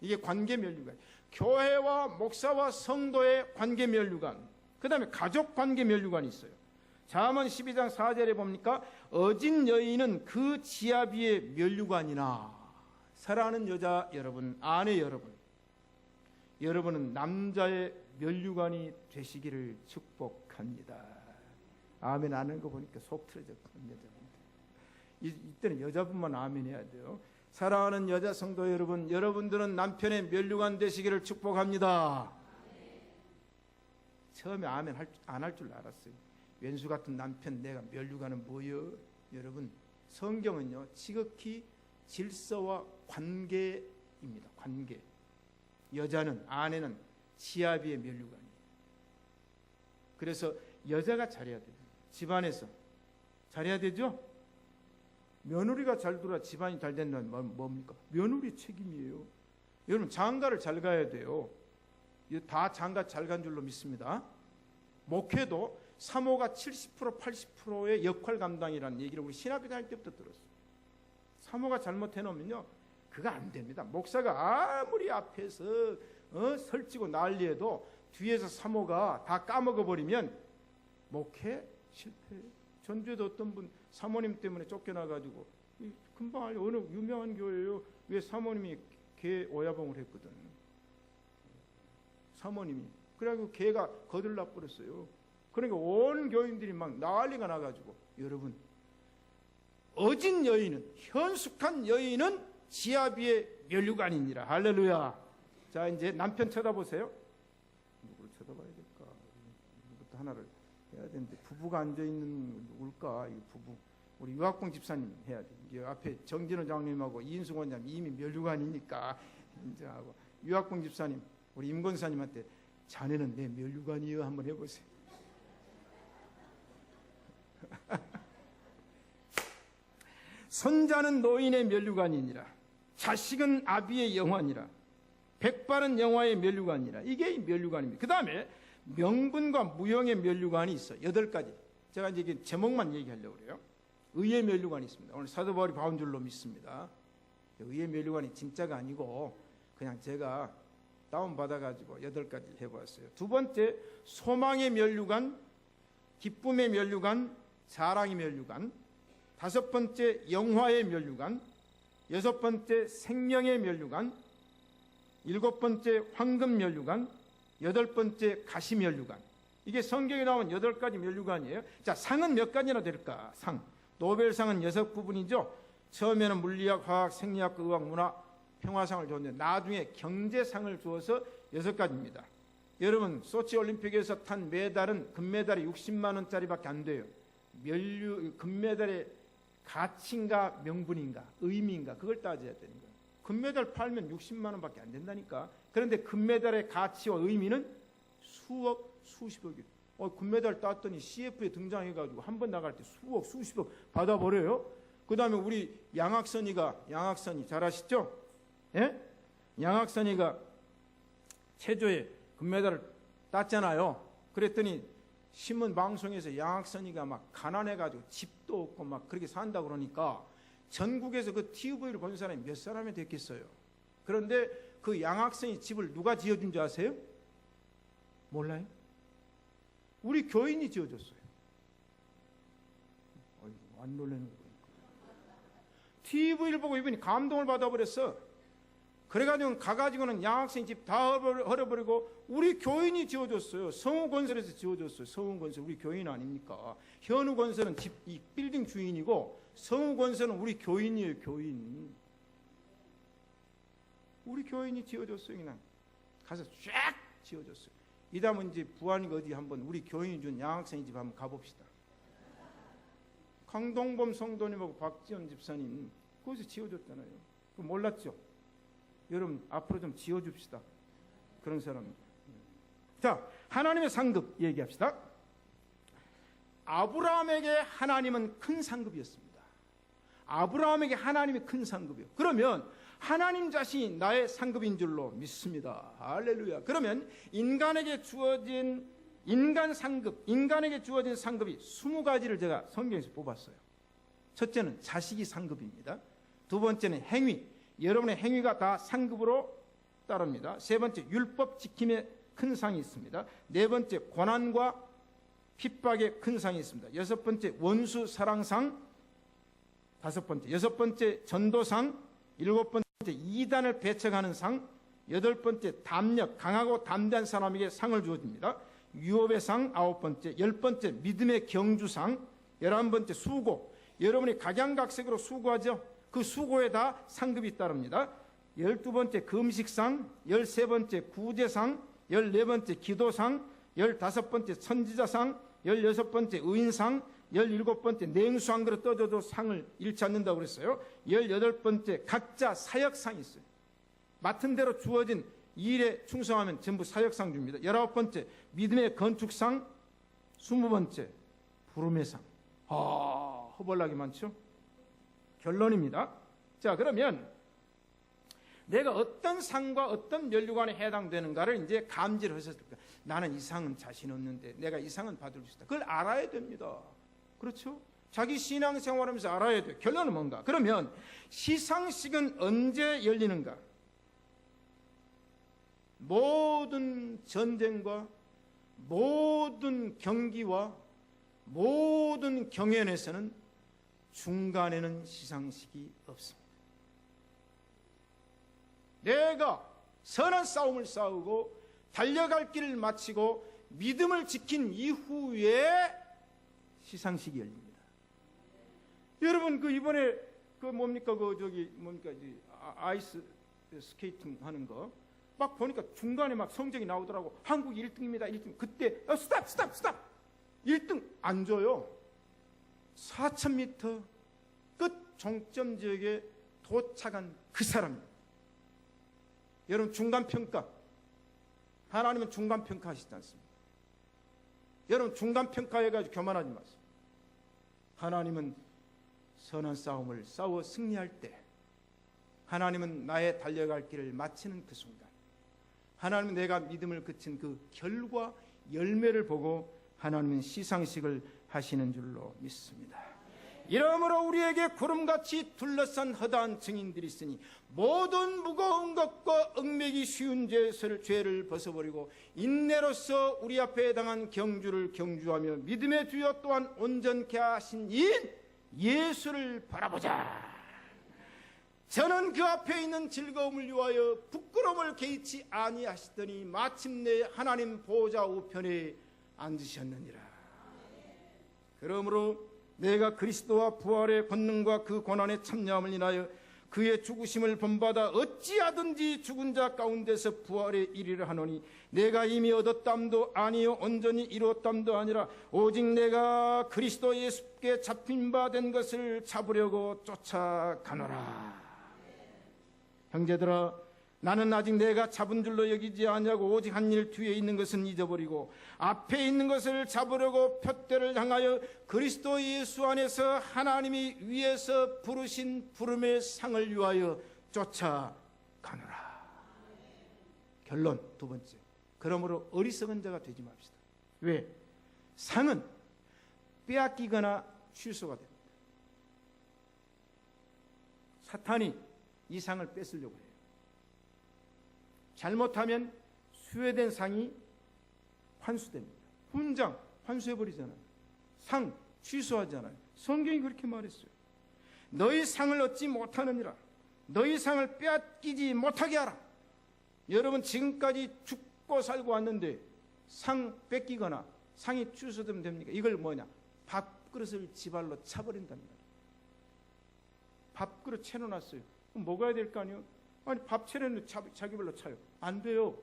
이게 관계 면류관. 교회와 목사와 성도의 관계 면류관. 그 다음에 가족 관계 면류관이 있어요. 잠언 12장 4절에 봅니까? 어진 여인은 그 지압 위에 면류관이나. 사랑하는 여자 여러분, 아내 여러분, 여러분은 남자의 면류관이 되시기를 축복합니다. 아멘 안 하는 거 보니까 속 틀어졌거든요, 여자분들. 이때는 여자분만 아멘 해야 돼요. 사랑하는 여자 성도 여러분, 여러분들은 남편의 면류관 되시기를 축복합니다. 처음에 아멘 안 할 줄 알았어요. 왼수 같은 남편 내가 면류관은 뭐요? 여러분, 성경은요 지극히 질서와 관계입니다. 관계. 여자는, 아내는 지아비의 면류관이에요. 그래서 여자가 잘해야 돼요. 집안에서 잘해야 되죠? 며느리가 잘 돌아 집안이 잘 된다는 말은 뭡니까? 며느리 책임이에요. 여러분, 장가를 잘 가야 돼요. 다 장가 잘 간 줄로 믿습니다. 목회도 사모가 70% 80%의 역할 감당이라는 얘기를 우리 신학교 다닐 때부터 들었어요. 사모가 잘못해놓으면요 그거 안 됩니다. 목사가 아무리 앞에서 설치고 난리해도 뒤에서 사모가 다 까먹어버리면 목회 실패. 전주에도 어떤 분 사모님 때문에 쫓겨나가지고 금방 어느 유명한 교회예요. 왜 사모님이 개 오야봉을 했거든. 사모님이. 그래가지고 개가 거들나 버렸어요. 그러니까 온 교인들이 막 난리가 나가지고. 여러분, 어진 여인은, 현숙한 여인은 지아비의 면류관이니라. 할렐루야. 자, 이제 남편 쳐다보세요. 누구를 쳐다봐야 될까? 이것도 하나를 해야 되는데, 부부가 앉아있는 누굴까? 이 부부. 우리 유학봉 집사님 해야 돼. 이게 앞에 정진호 장님하고 이인숙 원장님 이미 면류관이니까 인정하고, 유학봉 집사님, 우리 임권사님한테 자네는 내 면류관이요 한번 해보세요. 선자는 노인의 면류관이니라. 자식은 아비의 영화니라. 백발은 영화의 면류관이라. 이게 면류관입니다. 그 다음에 명분과 무용의 면류관이 있어요. 8가지. 제가 이제 제목만 얘기하려고 그래요. 의의 면류관이 있습니다. 오늘 사도 바울이 봐온 줄로 믿습니다. 의의 면류관이 진짜가 아니고 그냥 제가 다운받아가지고 8가지 해보았어요. 두 번째, 소망의 면류관, 기쁨의 면류관, 사랑의 면류관. 5번째, 영화의 면류관. 6번째, 생명의 면류관. 7번째 황금 면류관, 8번째 가시 면류관. 이게 성경에 나온 8가지 면류관이에요. 자, 상은 몇 가지나 될까? 상. 노벨상은 6부분이죠. 처음에는 물리학, 화학, 생리학, 의학, 문화, 평화상을 줬는데 나중에 경제상을 주어서 6가지입니다. 여러분, 소치 올림픽에서 탄 메달은 금메달이 60만 원짜리밖에 안 돼요. 금메달의 가치인가 명분인가 의미인가 그걸 따져야 되는 거예요. 금메달 팔면 60만 원밖에 안 된다니까. 그런데 금메달의 가치와 의미는 수억, 수십억이. 금메달 땄더니 CF에 등장해가지고 한 번 나갈 때 수억, 수십억 받아버려요. 그 다음에 우리 양학선이 잘 아시죠? 예? 양학선이가 체조에 금메달을 땄잖아요. 그랬더니 신문 방송에서 양학선이가 막 가난해가지고 집도 없고 막 그렇게 산다 그러니까 전국에서 그 TV를 본 사람이 몇 사람이 됐겠어요. 그런데 그 양학선이 집을 누가 지어준 줄 아세요? 몰라요? 우리 교인이 지어줬어요. 안 놀라는 거예요. TV를 보고 이분이 감동을 받아버렸어. 그래가지고 가가지고는 양학생 집 다 헐어버리고 우리 교인이 지어줬어요. 성우건설에서 지어줬어요. 성우건설 우리 교인 아닙니까? 현우건설은 이 빌딩 주인이고 성우건설은 우리 교인이에요. 교인. 우리 교인이 지어줬어요. 그냥 가서 쫙 지어줬어요. 이다음은 이제 부안이가 어디 한번 우리 교인이 준 양학생 집 한번 가봅시다. 강동범 성도님하고 박지원 집사님 거기서 지어줬잖아요. 그거 몰랐죠? 여러분 앞으로 좀 지어줍시다. 그런 사람. 자, 하나님의 상급 얘기합시다. 아브라함에게 하나님은 큰 상급이었습니다. 아브라함에게 하나님이 큰 상급이요. 그러면 하나님 자신이 나의 상급인 줄로 믿습니다. 할렐루야. 그러면 인간에게 주어진 인간에게 주어진 상급이 20가지를 제가 성경에서 뽑았어요. 첫째는 자식이 상급입니다. 두 번째는 행위. 여러분의 행위가 다 상급으로 따릅니다. 세 번째, 율법 지킴의 큰 상이 있습니다. 네 번째, 고난과 핍박의 큰 상이 있습니다. 여섯 번째, 원수 사랑상. 다섯 번째, 여섯 번째, 전도상. 일곱 번째, 이단을 배척하는 상. 여덟 번째, 담력, 강하고 담대한 사람에게 상을 주어집니다. 유업의 상. 아홉 번째, 열 번째, 믿음의 경주상. 11번째, 수고. 여러분이 각양각색으로 수고하죠. 그 수고에 다 상급이 따릅니다. 12번째 금식상, 13번째 구제상, 14번째 기도상, 15번째 선지자상, 16번째 의인상, 17번째 냉수 한 그릇 떠줘도 상을 잃지 않는다고 그랬어요. 18번째 각자 사역상이 있어요. 맡은 대로 주어진 일에 충성하면 전부 사역상 줍니다. 19번째 믿음의 건축상, 20번째 부름의 상. 허벌나게 많죠? 결론입니다. 자, 그러면 내가 어떤 상과 어떤 면류관에 해당되는가를 이제 감지를 하셨을 거예요. 나는 이 상은 자신 없는데 내가 이 상은 받을 수 있다. 그걸 알아야 됩니다. 그렇죠? 자기 신앙생활하면서 알아야 돼요. 결론은 뭔가? 그러면 시상식은 언제 열리는가? 모든 전쟁과 모든 경기와 모든 경연에서는 중간에는 시상식이 없습니다. 내가 선한 싸움을 싸우고 달려갈 길을 마치고 믿음을 지킨 이후에 시상식이 열립니다. 여러분 이번에 아이스 스케이팅 하는 거 막 보니까 중간에 막 성적이 나오더라고. 한국이 1등입니다. 1등. 그때 스탑 1등 안 줘요. 4,000m 끝 종점 지역에 도착한 그 사람입니다. 여러분 중간평가, 하나님은 중간평가 하시지 않습니다. 여러분 중간평가해가지고 교만하지 마세요. 하나님은 선한 싸움을 싸워 승리할 때, 하나님은 나의 달려갈 길을 마치는 그 순간, 하나님은 내가 믿음을 그친 그 결과 열매를 보고 하나님은 시상식을 하시는 줄로 믿습니다. 이러므로 우리에게 구름같이 둘러싼 허다한 증인들이 있으니 모든 무거운 것과 얽매기 쉬운 죄를 벗어버리고 인내로서 우리 앞에 당한 경주를 경주하며 믿음의 주여 또한 온전케 하신 이인 예수를 바라보자. 저는 그 앞에 있는 즐거움을 위하여 부끄러움을 개의치 아니하시더니 마침내 하나님 보좌 우편에 앉으셨느니라. 그러므로 내가 그리스도와 부활의 권능과 그 고난의 참여함을 인하여 그의 죽으심을 본받아 어찌하든지 죽은 자 가운데서 부활에 이르려 하노니 내가 이미 얻었담도 아니요 온전히 이루었담도 아니라 오직 내가 그리스도 예수께 잡힌 바 된 것을 잡으려고 쫓아가노라. 형제들아, 나는 아직 내가 잡은 줄로 여기지 아니하고 오직 한 일 뒤에 있는 것은 잊어버리고 앞에 있는 것을 잡으려고 푯대를 향하여 그리스도 예수 안에서 하나님이 위에서 부르신 부름의 상을 위하여 쫓아가노라. 결론 두 번째, 그러므로 어리석은 자가 되지 맙시다. 왜? 상은 빼앗기거나 취소가 됩니다. 사탄이 이 상을 뺏으려고 해요. 잘못하면 수여된 상이 환수됩니다. 훈장 환수해버리잖아요. 상 취소하잖아요. 성경이 그렇게 말했어요. 너희 상을 얻지 못하느니라. 너희 상을 빼앗기지 못하게 하라. 여러분, 지금까지 죽고 살고 왔는데 상 뺏기거나 상이 취소되면 됩니까? 이걸 뭐냐? 밥그릇을 지발로 차버린답니다. 밥그릇 채워놨어요. 그럼 먹어야 될 거 아니에요? 아니, 밥 차려는 자기별로 차요. 안 돼요.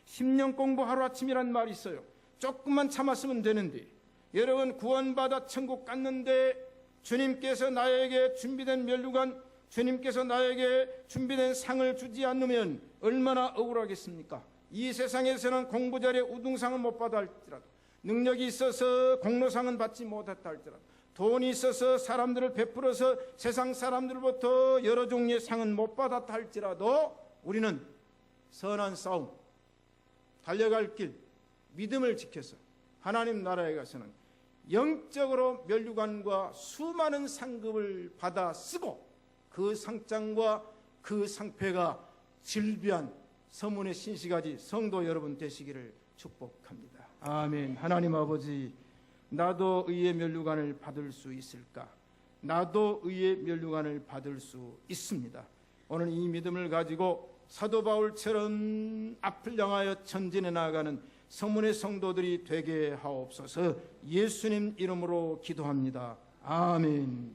10년 공부 하루아침이란 말이 있어요. 조금만 참았으면 되는데, 여러분 구원받아 천국 갔는데 주님께서 나에게 준비된 면류관, 주님께서 나에게 준비된 상을 주지 않으면 얼마나 억울하겠습니까? 이 세상에서는 공부 잘해 우등상은 못 받아 할지라도, 능력이 있어서 공로상은 받지 못했다 할지라도, 돈이 있어서 사람들을 베풀어서 세상 사람들로부터 여러 종류의 상은 못 받았다 할지라도 우리는 선한 싸움, 달려갈 길, 믿음을 지켜서 하나님 나라에 가서는 영적으로 면류관과 수많은 상급을 받아 쓰고 그 상장과 그 상패가 질비한 서문의 신시가지 성도 여러분 되시기를 축복합니다. 아멘. 하나님 아버지, 나도 의의 면류관을 받을 수 있을까? 나도 의의 면류관을 받을 수 있습니다. 오늘 이 믿음을 가지고 사도 바울처럼 앞을 향하여 전진해 나아가는 성문의 성도들이 되게 하옵소서. 예수님 이름으로 기도합니다. 아멘.